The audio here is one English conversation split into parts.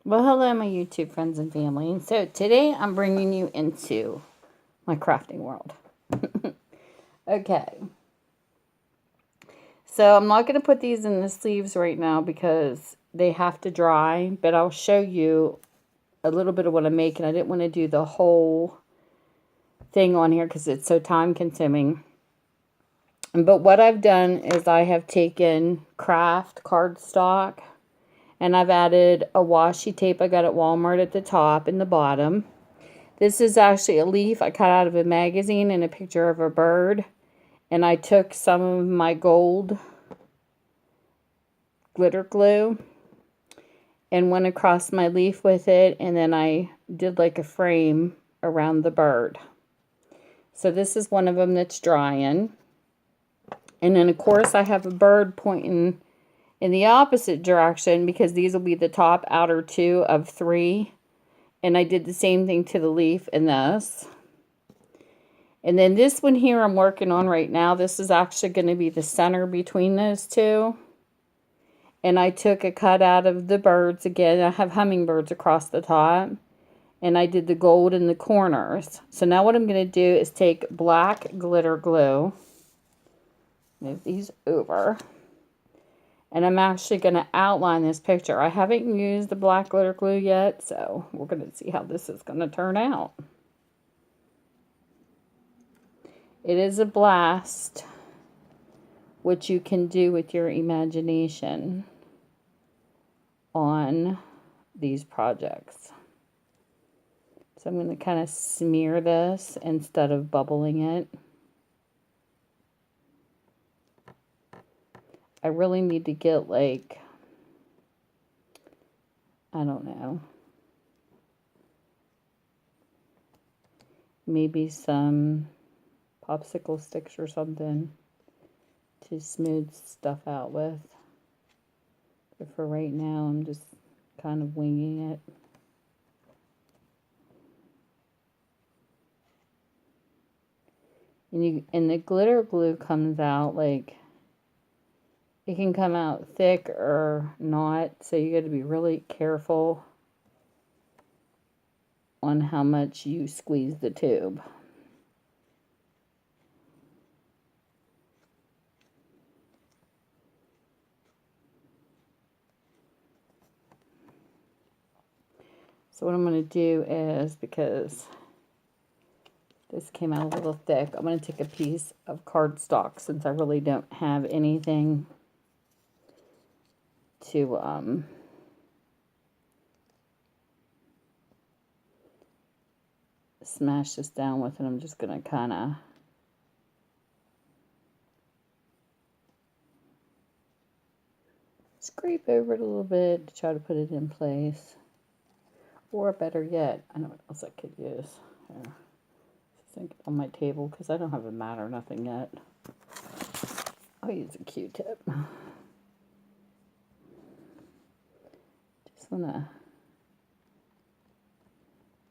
Well, hello, my YouTube friends and family. So today I'm bringing you into my crafting world. Okay. So I'm not going to put these in the sleeves right now because they have to dry, but I'll show you a little bit of what I'm making. I didn't want to do the whole thing on here because it's so time consuming. But what I've done is I have taken craft cardstock and I've added a washi tape I got at Walmart at the top and the bottom. This is actually a leaf I cut out of a magazine and a picture of a bird. And I took some of my gold glitter glue and went across my leaf with it. And then I did like a frame around the bird. So this is one of them that's drying. And then of course I have a bird pointing in the opposite direction because these will be the top outer two of 3. And I did the same thing to the leaf in this. And then this one here I'm working on right now, this is actually going to be the center between those two. And I took a cut out of the birds again. I have hummingbirds across the top. And I did the gold in the corners. So now what I'm going to do is take black glitter glue. Move these over. And I'm actually going to outline this picture. I haven't used the black glitter glue yet, so we're going to see how this is going to turn out. It is a blast what you can do with your imagination on these projects. So I'm going to kind of smear this instead of bubbling it. I really need to get like, I don't know, maybe some popsicle sticks or something to smooth stuff out with. But for right now, I'm just kind of winging it. And the glitter glue comes out like, it can come out thick or not, so you got to be really careful on how much you squeeze the tube. So what I'm going to do is, because this came out a little thick, I'm going to take a piece of cardstock since I really don't have anything to smash this down with, and I'm just going to kind of scrape over it a little bit to try to put it in place. Or better yet, I know what else I could use. Here. Think on my table because I don't have a mat or nothing yet. I'll use a Q-tip. Just want to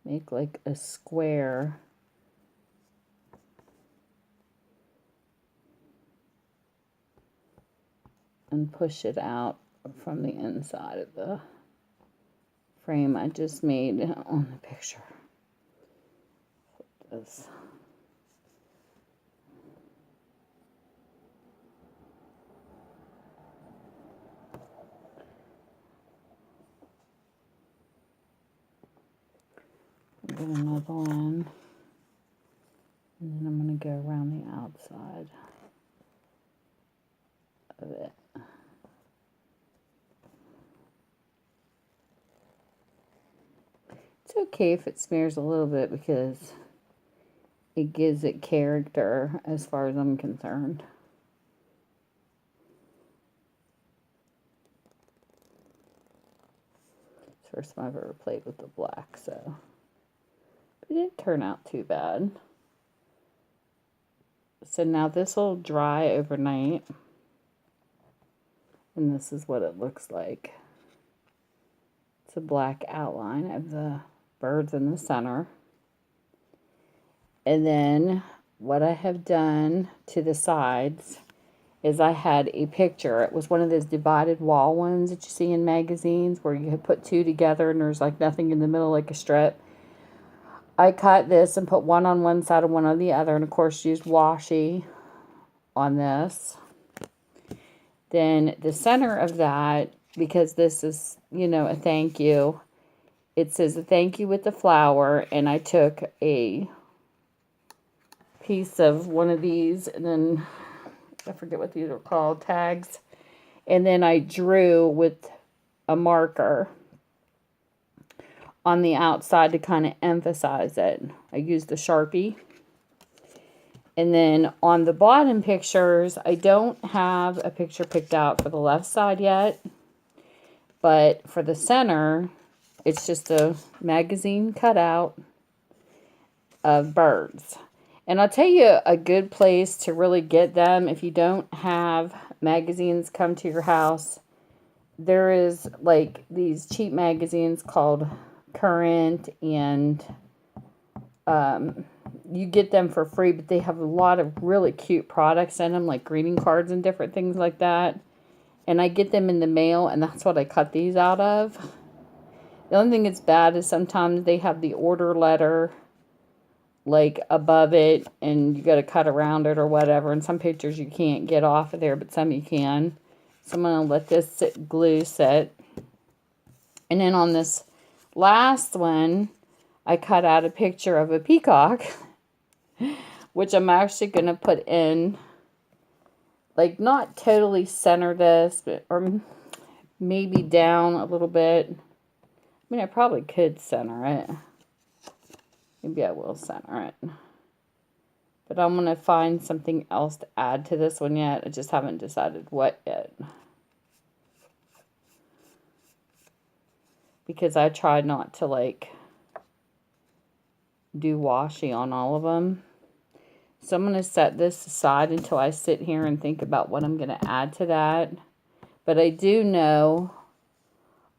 make like a square. And push it out from the inside of the frame I just made on the picture. This. Get another one, and then I'm going to go around the outside of it. It's okay if it smears a little bit because it gives it character as far as I'm concerned. It's the first time I've ever played with the black, so it didn't turn out too bad. So now this will dry overnight. And this is what it looks like. It's a black outline of the birds in the center. And then what I have done to the sides is I had a picture. It was one of those divided wall ones that you see in magazines where you put two together and there's like nothing in the middle, like a strip. I cut this and put one on one side and one on the other, and of course used washi on this. Then the center of that, because this is, you know, a thank you, it says a thank you with the flower, and I took a piece of one of these, and then I forget what these are called, tags, and then I drew with a marker on the outside to kind of emphasize it. I used the Sharpie. And then on the bottom pictures, I don't have a picture picked out for the left side yet, but for the center, it's just a magazine cutout of birds. And I'll tell you a good place to really get them if you don't have magazines come to your house. There is like these cheap magazines called Current, and you get them for free, but they have a lot of really cute products in them, like greeting cards and different things like that. And I get them in the mail, and that's what I cut these out of. The only thing that's bad is sometimes they have the order letter like above it, and you got to cut around it or whatever. And some pictures you can't get off of there, but some you can. So I'm going to let this glue sit. And then on this last one, I cut out a picture of a peacock, which I'm actually going to put in, like, not totally center this, but, or maybe down a little bit. I mean, I probably could center it. Maybe I will center it. But I'm going to find something else to add to this one yet. I just haven't decided what yet. Because I tried not to, like, do washi on all of them. So I'm going to set this aside until I sit here and think about what I'm going to add to that. But I do know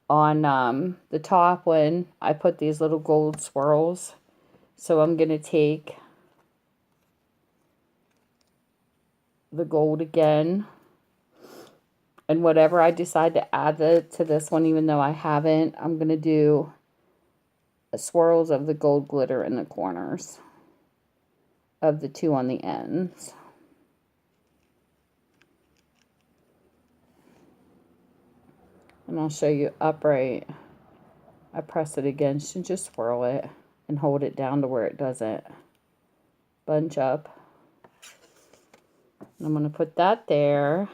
on the top one, I put these little gold swirls. So I'm going to take the gold again. And whatever I decide to add to this one, even though I haven't, I'm going to do swirls of the gold glitter in the corners of the two on the ends. And I'll show you upright. I press it against and just swirl it and hold it down to where it doesn't bunch up. I'm going to put that there.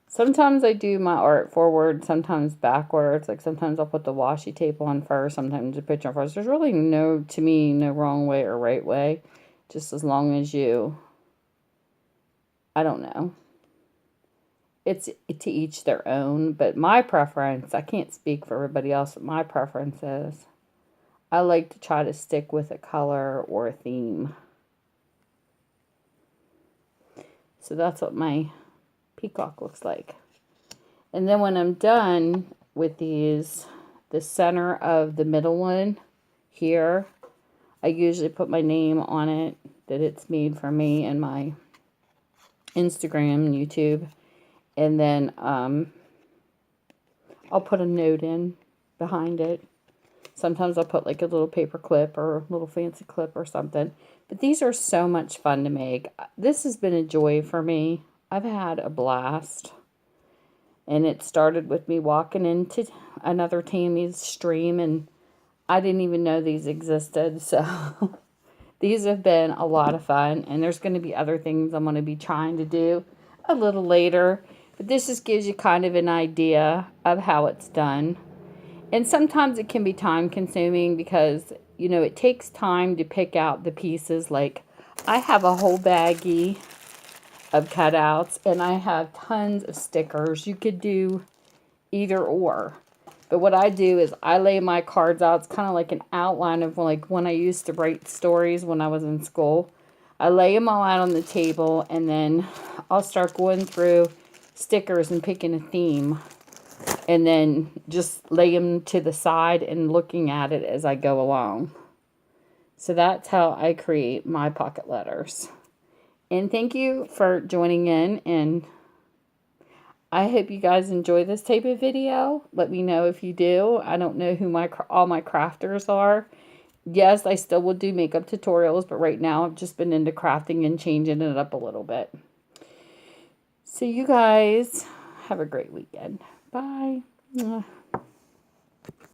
Sometimes I do my art forward, sometimes backwards. Like sometimes I'll put the washi tape on first, sometimes the picture on first. There's really no, to me, no wrong way or right way. Just as long as you, I don't know. It's to each their own. But my preference, I can't speak for everybody else, but my preference is I like to try to stick with a color or a theme. So that's what my peacock looks like. And then when I'm done with these, the center of the middle one here, I usually put my name on it, that it's made for me, and my Instagram and YouTube. And then I'll put a note in behind it. Sometimes I'll put like a little paper clip or a little fancy clip or something. But these are so much fun to make. This has been a joy for me. I've had a blast. And it started with me walking into another Tammy's stream, and I didn't even know these existed. So these have been a lot of fun. And there's going to be other things I'm going to be trying to do a little later. But this just gives you kind of an idea of how it's done. And sometimes it can be time consuming because, you know, it takes time to pick out the pieces. Like I have a whole baggie of cutouts and I have tons of stickers. You could do either or. But what I do is I lay my cards out. It's kind of like an outline of like when I used to write stories when I was in school. I lay them all out on the table and then I'll start going through stickers and picking a theme. And then just lay them to the side and looking at it as I go along. So that's how I create my pocket letters. And thank you for joining in, and I hope you guys enjoy this type of video. Let me know if you do. I don't know who all my crafters are. Yes, I still will do makeup tutorials, but right now I've just been into crafting and changing it up a little bit. So you guys have a great weekend. Bye.